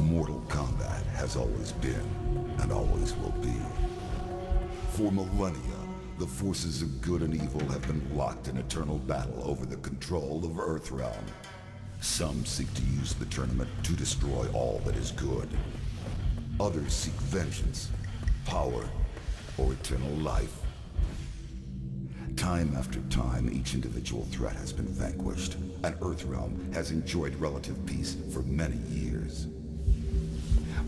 Mortal Kombat has always been, and always will be. For millennia, the forces of good and evil have been locked in eternal battle over the control of Earthrealm. Some seek to use the tournament to destroy all that is good. Others seek vengeance, power, or eternal life. Time after time, each individual threat has been vanquished, and Earthrealm has enjoyed relative peace for many years.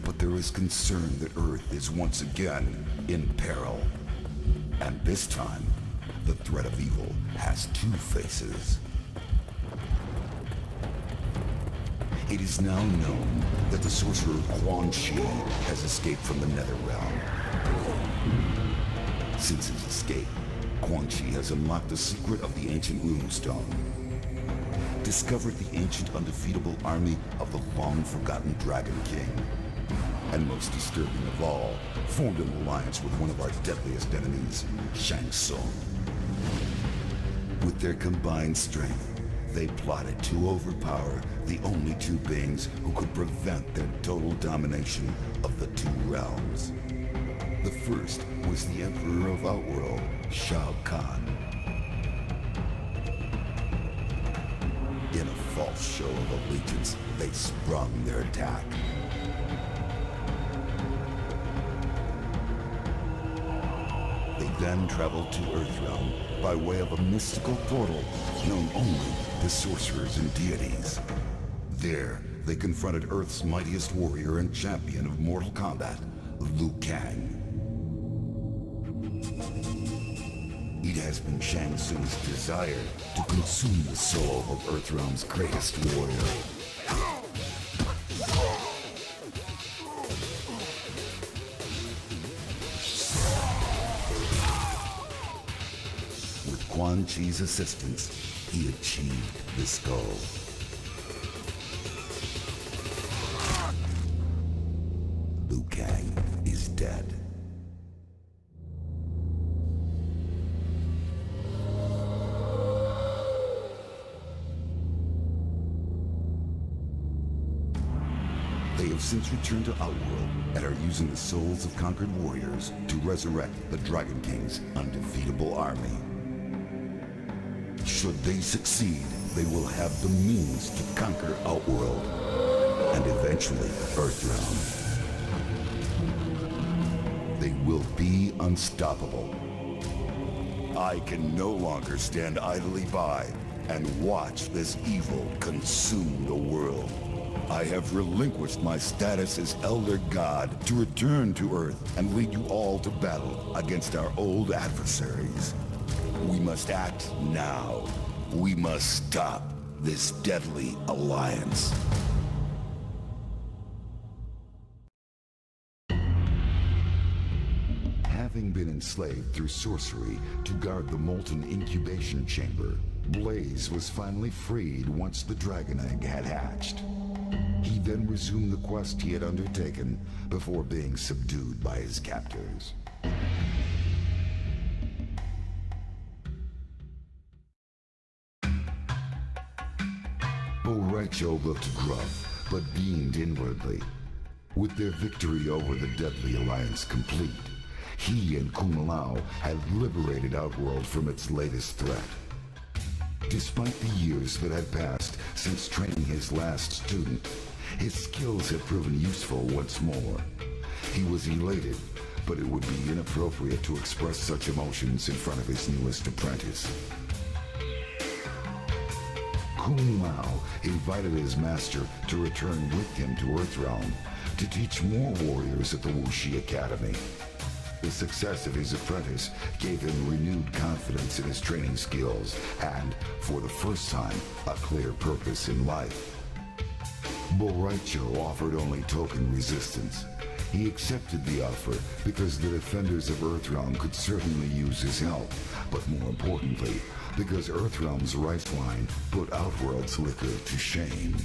But there is concern that Earth is once again in peril. And this time, the threat of evil has two faces. It is now known that the sorcerer Quan Chi has escaped from the Netherrealm. Since his escape, Quan Chi has unlocked the secret of the ancient runestone, discovered the ancient undefeatable army of the long-forgotten Dragon King, and most disturbing of all, formed an alliance with one of our deadliest enemies, Shang Tsung. With their combined strength, they plotted to overpower the only two beings who could prevent their total domination of the two realms. The first was the Emperor of Outworld, Shao Kahn. In a false show of allegiance, they sprung their attack. They then traveled to Earthrealm by way of a mystical portal known only to sorcerers and deities. There, they confronted Earth's mightiest warrior and champion of Mortal Kombat, Liu Kang. It has been Shang Tsung's desire to consume the soul of Earthrealm's greatest warrior. With Quan Chi's assistance, he achieved this goal. Liu Kang is dead. They have since returned to Outworld and are using the souls of conquered warriors to resurrect the Dragon King's undefeatable army. Should they succeed, they will have the means to conquer Outworld and eventually Earthrealm. They will be unstoppable. I can no longer stand idly by and watch this evil consume the world. I have relinquished my status as Elder God to return to Earth and lead you all to battle against our old adversaries. We must act now. We must stop this deadly alliance. Having been enslaved through sorcery to guard the molten incubation chamber, Blaze was finally freed once the dragon egg had hatched. He then resumed the quest he had undertaken before being subdued by his captors. Rai Cho looked gruff, but beamed inwardly. With their victory over the deadly alliance complete, he and Kung Lao had liberated Outworld from its latest threat. Despite the years that had passed since training his last student, his skills had proven useful once more. He was elated, but it would be inappropriate to express such emotions in front of his newest apprentice. Kung Lao invited his master to return with him to Earthrealm to teach more warriors at the Wuxi Academy. The success of his apprentice gave him renewed confidence in his training skills and, for the first time, a clear purpose in life. Rai Cho offered only token resistance. He accepted the offer because the defenders of Earthrealm could certainly use his help, but more importantly, because Earthrealm's rice wine put Outworld's liquor to shame.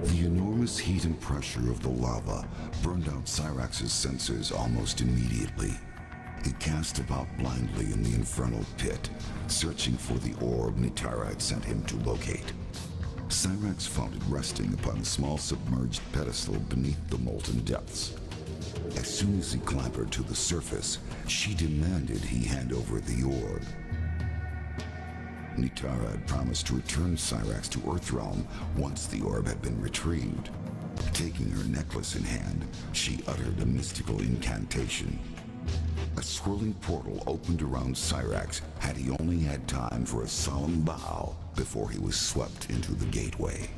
The enormous heat and pressure of the lava burned out Cyrax's sensors almost immediately. He cast about blindly in the infernal pit, searching for the orb Nitara had sent him to locate. Cyrax found it resting upon a small submerged pedestal beneath the molten depths. As soon as he clambered to the surface, she demanded he hand over the orb. Nitara had promised to return Cyrax to Earthrealm once the orb had been retrieved. Taking her necklace in hand, she uttered a mystical incantation. A swirling portal opened around Cyrax had he only had time for a solemn bow before he was swept into the gateway.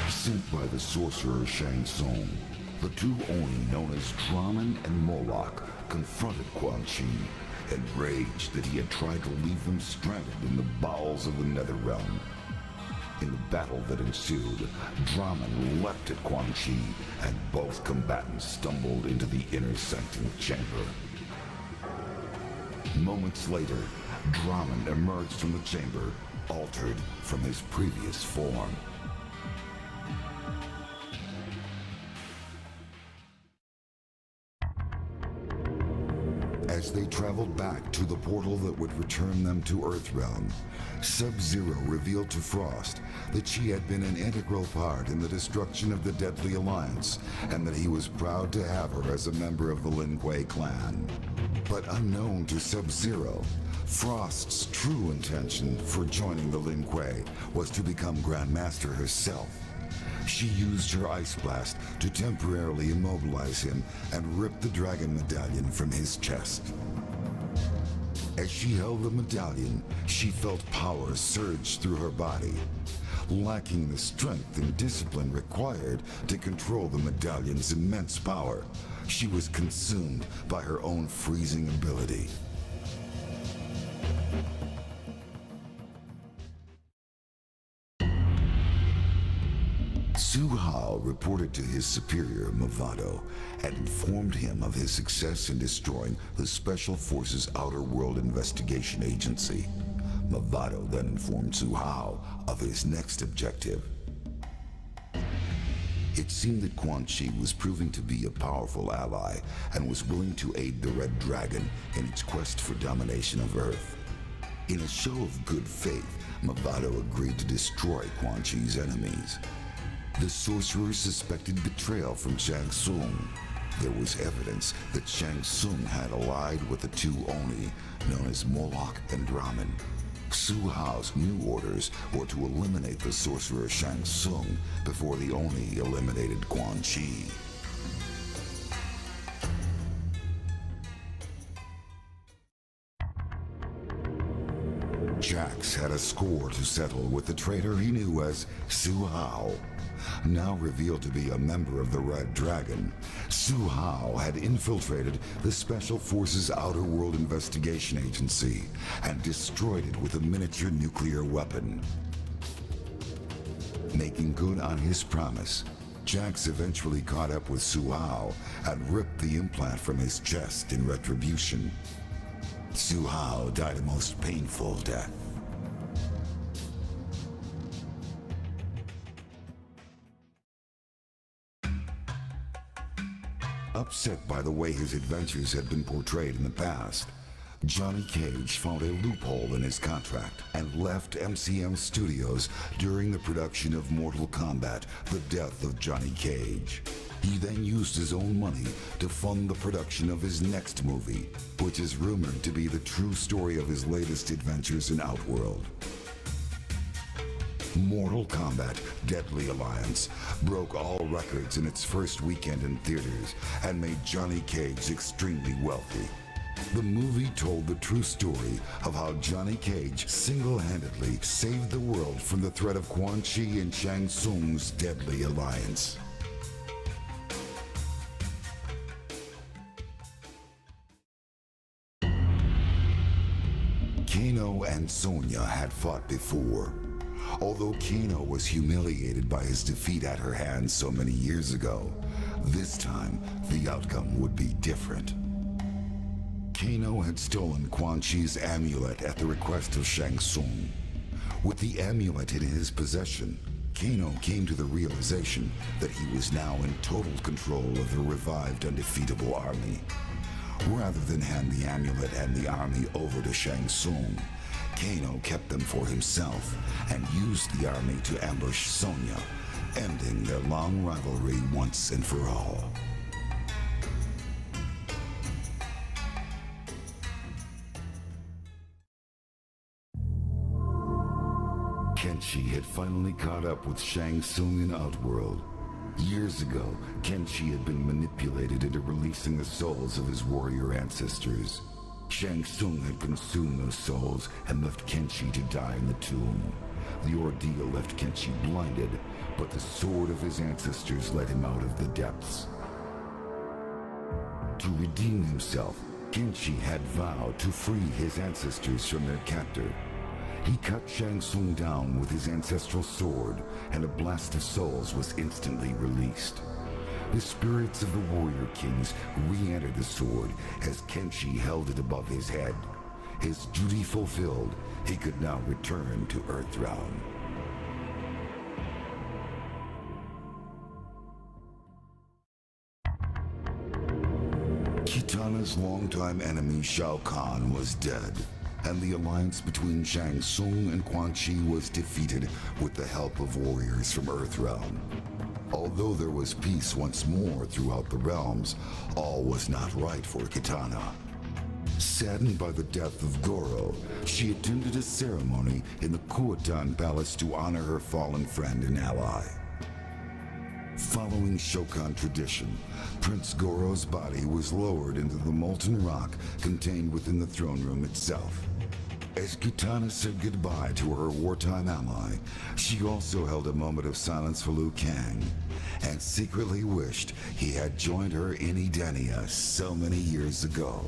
Sent by the sorcerer Shang Tsung, the two Oni known as Drahmin and Mokap confronted Quan Chi, enraged that he had tried to leave them stranded in the bowels of the Netherrealm. In the battle that ensued, Drahmin leapt at Quan Chi, and both combatants stumbled into the inner sanctum chamber. Moments later, Drahmin emerged from the chamber, altered from his previous form. As they traveled back to the portal that would return them to Earthrealm, Sub-Zero revealed to Frost that she had been an integral part in the destruction of the Deadly Alliance, and that he was proud to have her as a member of the Lin Kuei clan. But unknown to Sub-Zero, Frost's true intention for joining the Lin Kuei was to become Grandmaster herself. She used her Ice Blast to temporarily immobilize him and rip the dragon medallion from his chest. As she held the medallion, she felt power surge through her body. Lacking the strength and discipline required to control the medallion's immense power, she was consumed by her own freezing ability. Hsu Hao reported to his superior, Mavado, and informed him of his success in destroying the Special Forces Outer World Investigation Agency. Mavado then informed Hsu Hao of his next objective. It seemed that Quan Chi was proving to be a powerful ally and was willing to aid the Red Dragon in its quest for domination of Earth. In a show of good faith, Mavado agreed to destroy Quan Chi's enemies. The sorcerer suspected betrayal from Shang Tsung. There was evidence that Shang Tsung had allied with the two Oni, known as Mokap and Drahmin. Hsu Hao's new orders were to eliminate the sorcerer Shang Tsung before the Oni eliminated Quan Chi. Jax had a score to settle with the traitor he knew as Hsu Hao. Now revealed to be a member of the Red Dragon, Hsu Hao had infiltrated the Special Forces Outer World Investigation Agency and destroyed it with a miniature nuclear weapon. Making good on his promise, Jax eventually caught up with Hsu Hao and ripped the implant from his chest in retribution. Hsu Hao died a most painful death. Upset by the way his adventures had been portrayed in the past, Johnny Cage found a loophole in his contract and left MCM Studios during the production of Mortal Kombat: The Death of Johnny Cage. He then used his own money to fund the production of his next movie, which is rumored to be the true story of his latest adventures in Outworld. Mortal Kombat: Deadly Alliance broke all records in its first weekend in theaters and made Johnny Cage extremely wealthy. The movie told the true story of how Johnny Cage single-handedly saved the world from the threat of Quan Chi and Shang Tsung's Deadly Alliance. Kano and Sonya had fought before. Although Kano was humiliated by his defeat at her hands so many years ago, this time the outcome would be different. Kano had stolen Quan Chi's amulet at the request of Shang Tsung. With the amulet in his possession, Kano came to the realization that he was now in total control of the revived undefeatable army. Rather than hand the amulet and the army over to Shang Tsung, Kano kept them for himself and used the army to ambush Sonya, ending their long rivalry once and for all. Kenshi had finally caught up with Shang Tsung in Outworld. Years ago, Kenshi had been manipulated into releasing the souls of his warrior ancestors. Shang Tsung had consumed those souls and left Kenshi to die in the tomb. The ordeal left Kenshi blinded, but the sword of his ancestors led him out of the depths. To redeem himself, Kenshi had vowed to free his ancestors from their captor. He cut Shang Tsung down with his ancestral sword, and a blast of souls was instantly released. The spirits of the warrior kings re-entered the sword as Kenshi held it above his head. His duty fulfilled, he could now return to Earthrealm. Kitana's longtime enemy Shao Kahn was dead, and the alliance between Shang Tsung and Quan Chi was defeated with the help of warriors from Earthrealm. Although there was peace once more throughout the realms, all was not right for Kitana. Saddened by the death of Goro, she attended a ceremony in the Kuotan Palace to honor her fallen friend and ally. Following Shokan tradition, Prince Goro's body was lowered into the molten rock contained within the throne room itself. As Kitana said goodbye to her wartime ally, she also held a moment of silence for Liu Kang, and secretly wished he had joined her in Edenia so many years ago.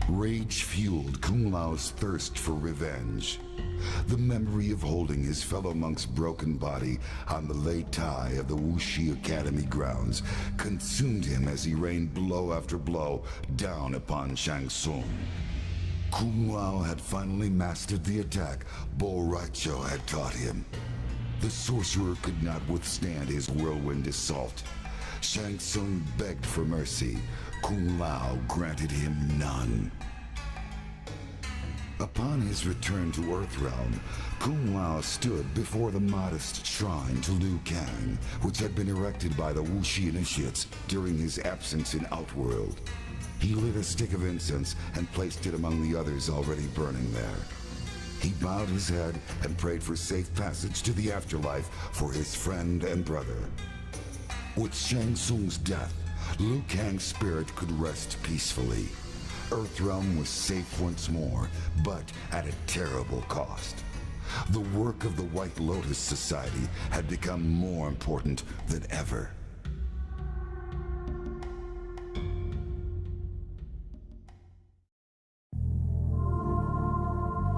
Rage fueled Kung Lao's thirst for revenge. The memory of holding his fellow monk's broken body on the Lei Tai of the Wuxi Academy grounds consumed him as he rained blow after blow down upon Shang Tsung. Kung Lao had finally mastered the attack Rai Cho had taught him. The sorcerer could not withstand his whirlwind assault. Shang Tsung begged for mercy. Kung Lao granted him none. Upon his return to Earthrealm, Kung Lao stood before the modest shrine to Liu Kang, which had been erected by the Wuxi initiates during his absence in Outworld. He lit a stick of incense and placed it among the others already burning there. He bowed his head and prayed for safe passage to the afterlife for his friend and brother. With Shang Tsung's death, Liu Kang's spirit could rest peacefully. Earthrealm was safe once more, but at a terrible cost. The work of the White Lotus Society had become more important than ever.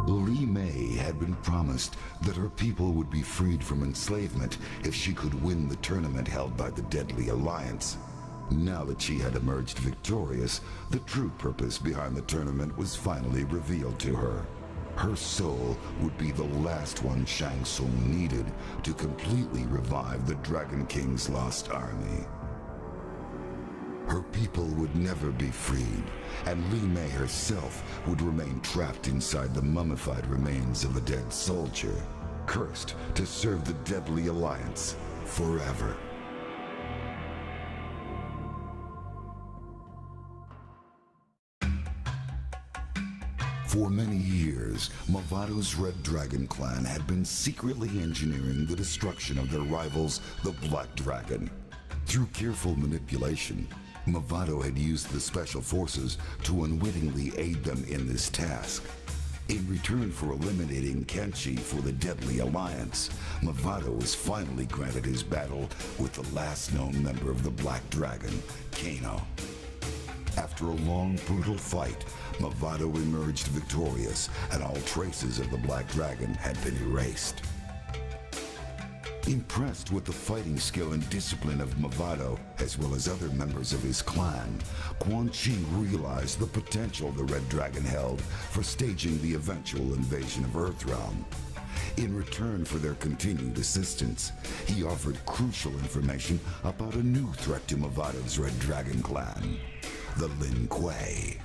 Li Mei had been promised that her people would be freed from enslavement if she could win the tournament held by the Deadly Alliance. Now that she had emerged victorious, the true purpose behind the tournament was finally revealed to her. Her soul would be the last one Shang Tsung needed to completely revive the Dragon King's lost army. Her people would never be freed, and Li Mei herself would remain trapped inside the mummified remains of a dead soldier, cursed to serve the Deadly Alliance forever. For many years, Mavado's Red Dragon clan had been secretly engineering the destruction of their rivals, the Black Dragon. Through careful manipulation, Mavado had used the Special Forces to unwittingly aid them in this task. In return for eliminating Kenshi for the Deadly Alliance, Mavado was finally granted his battle with the last known member of the Black Dragon, Kano. After a long, brutal fight, Mavado emerged victorious, and all traces of the Black Dragon had been erased. Impressed with the fighting skill and discipline of Mavado, as well as other members of his clan, Quan Chi realized the potential the Red Dragon held for staging the eventual invasion of Earthrealm. In return for their continued assistance, he offered crucial information about a new threat to Mavado's Red Dragon clan, the Lin Kuei.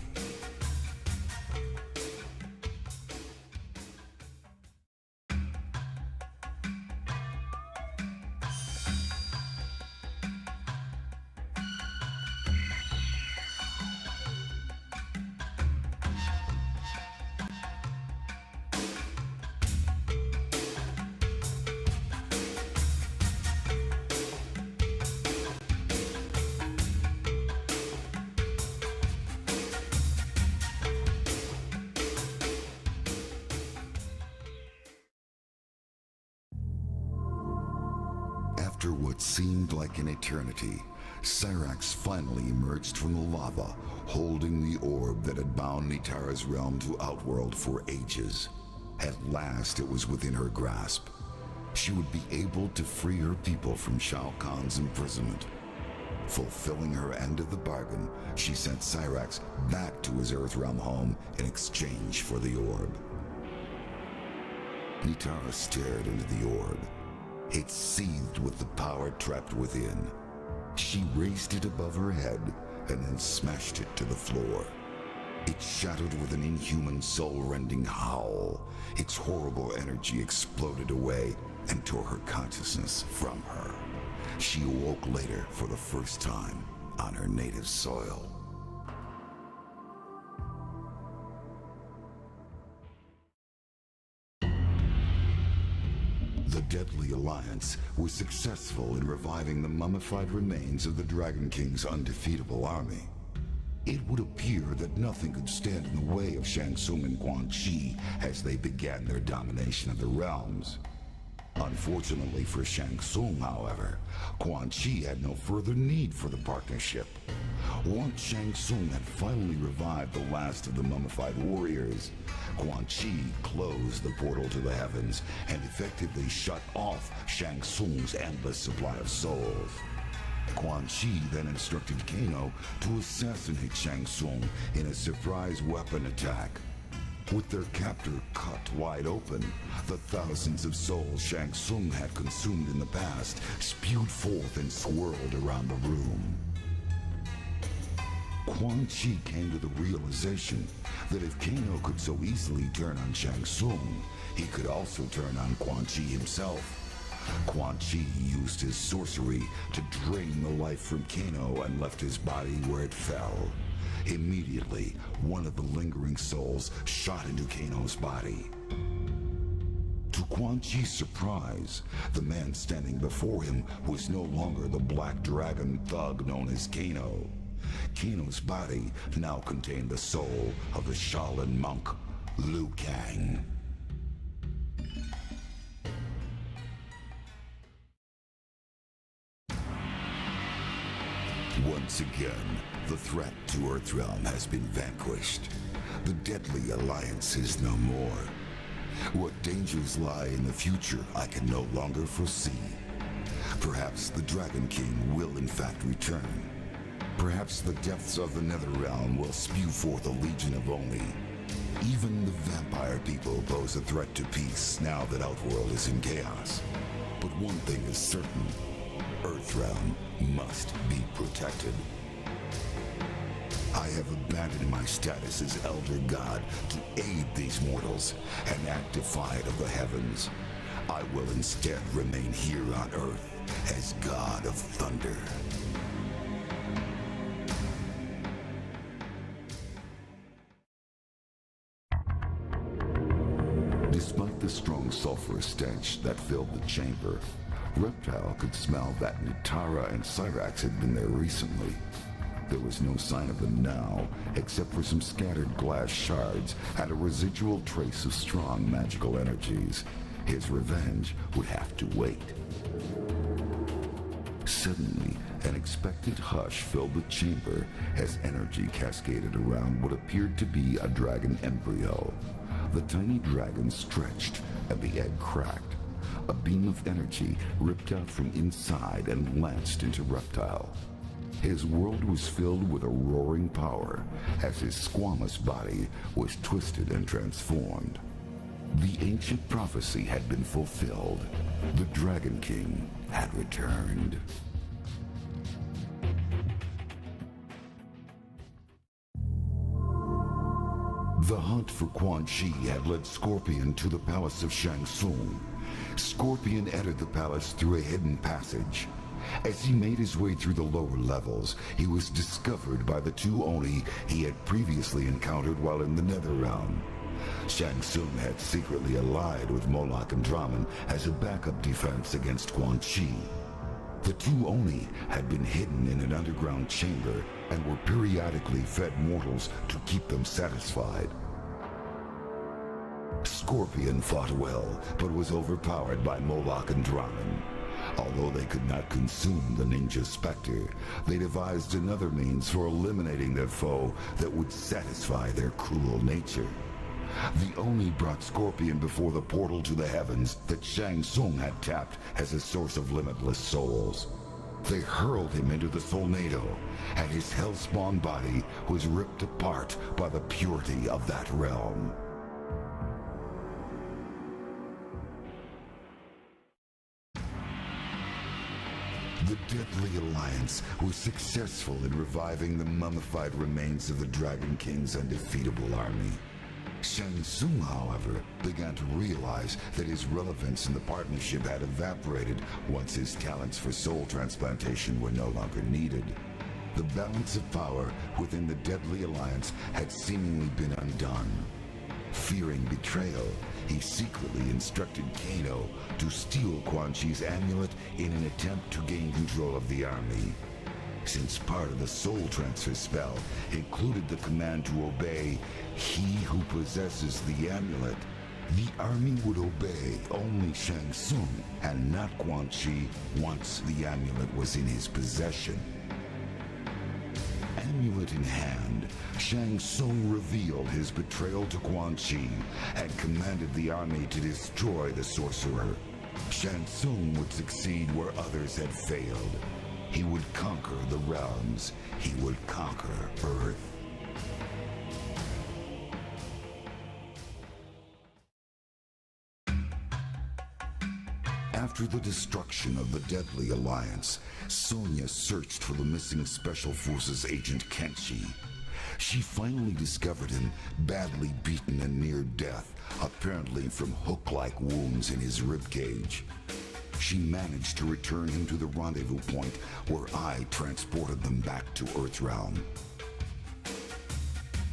After what seemed like an eternity, Cyrax finally emerged from the lava, holding the orb that had bound Nitara's realm to Outworld for ages. At last it was within her grasp. She would be able to free her people from Shao Kahn's imprisonment. Fulfilling her end of the bargain, she sent Cyrax back to his Earthrealm home in exchange for the orb. Nitara stared into the orb. It seethed with the power trapped within. She raised it above her head and then smashed it to the floor. It shattered with an inhuman, soul-rending howl. Its horrible energy exploded away and tore her consciousness from her. She awoke later for the first time on her native soil. The Deadly Alliance was successful in reviving the mummified remains of the Dragon King's undefeatable army. It would appear that nothing could stand in the way of Shang Tsung and Quan Chi as they began their domination of the realms. Unfortunately for Shang Tsung, however, Quan Chi had no further need for the partnership. Once Shang Tsung had finally revived the last of the mummified warriors, Quan Chi closed the portal to the heavens and effectively shut off Shang Tsung's endless supply of souls. Quan Chi then instructed Kano to assassinate Shang Tsung in a surprise weapon attack. With their captor cut wide open, the thousands of souls Shang Tsung had consumed in the past spewed forth and swirled around the room. Quan Chi came to the realization that if Kano could so easily turn on Shang Tsung, he could also turn on Quan Chi himself. Quan Chi used his sorcery to drain the life from Kano and left his body where it fell. Immediately, one of the lingering souls shot into Kano's body. To Quan Chi's surprise, the man standing before him was no longer the Black Dragon thug known as Kano. Kano's body now contained the soul of the Shaolin monk, Liu Kang. Once again, the threat to Earthrealm has been vanquished. The Deadly Alliance is no more. What dangers lie in the future I can no longer foresee. Perhaps the Dragon King will in fact return. Perhaps the depths of the Netherrealm will spew forth a legion of Oni. Even the vampire people pose a threat to peace now that Outworld is in chaos. But one thing is certain. Earthrealm must be protected. I have abandoned my status as Elder God to aid these mortals and act defiant of the heavens. I will instead remain here on Earth as God of Thunder. Despite the strong sulfurous stench that filled the chamber, Reptile could smell that Nitara and Cyrax had been there recently. There was no sign of them now, except for some scattered glass shards and a residual trace of strong magical energies. His revenge would have to wait. Suddenly, an expectant hush filled the chamber as energy cascaded around what appeared to be a dragon embryo. The tiny dragon stretched and the egg cracked. A beam of energy ripped out from inside and lanced into Reptile. His world was filled with a roaring power as his squamous body was twisted and transformed. The ancient prophecy had been fulfilled. The Dragon King had returned. The hunt for Quan Chi had led Scorpion to the palace of Shang Tsung. Scorpion entered the palace through a hidden passage. As he made his way through the lower levels, he was discovered by the two Oni he had previously encountered while in the Netherrealm. Shang Tsung had secretly allied with Moloch and Drahmin as a backup defense against Quan Chi. The two Oni had been hidden in an underground chamber and were periodically fed mortals to keep them satisfied. Scorpion fought well, but was overpowered by Moloch and Drahmin. Although they could not consume the ninja specter, they devised another means for eliminating their foe that would satisfy their cruel nature. The Oni brought Scorpion before the portal to the heavens that Shang Tsung had tapped as a source of limitless souls. They hurled him into the Solnado, and his hellspawn body was ripped apart by the purity of that realm. The Deadly Alliance was successful in reviving the mummified remains of the Dragon King's undefeatable army. Shang Tsung, however, began to realize that his relevance in the partnership had evaporated once his talents for soul transplantation were no longer needed. The balance of power within the Deadly Alliance had seemingly been undone. Fearing betrayal, he secretly instructed Kano to steal Quan Chi's amulet in an attempt to gain control of the army. Since part of the soul transfer spell included the command to obey he who possesses the amulet, the army would obey only Shang Tsung and not Quan Chi once the amulet was in his possession. Amulet in hand, Shang Tsung revealed his betrayal to Quan Chi and commanded the army to destroy the sorcerer. Shang Tsung would succeed where others had failed. He would conquer the realms. He would conquer Earth. After the destruction of the Deadly Alliance, Sonya searched for the missing Special Forces agent Kenshi. She finally discovered him badly beaten and near death, apparently from hook-like wounds in his ribcage. She managed to return him to the rendezvous point where I transported them back to Earthrealm.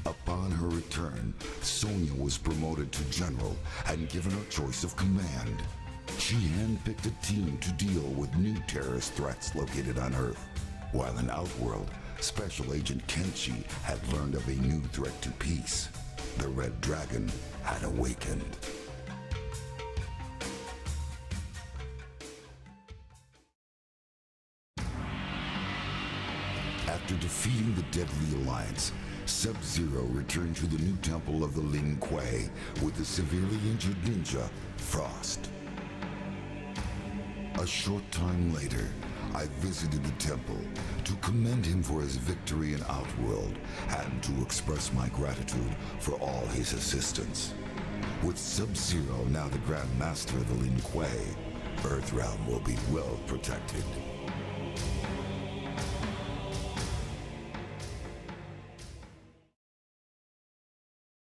Upon her return, Sonya was promoted to General and given a choice of command. She handpicked a team to deal with new terrorist threats located on Earth, while in Outworld, Special Agent Kenshi had learned of a new threat to peace. The Red Dragon had awakened. After defeating the Deadly Alliance, Sub-Zero returned to the new temple of the Lin Kuei with the severely injured ninja, Frost. A short time later, I visited the temple to commend him for his victory in Outworld and to express my gratitude for all his assistance. With Sub-Zero now the Grand Master of the Lin Kuei, Earthrealm will be well protected.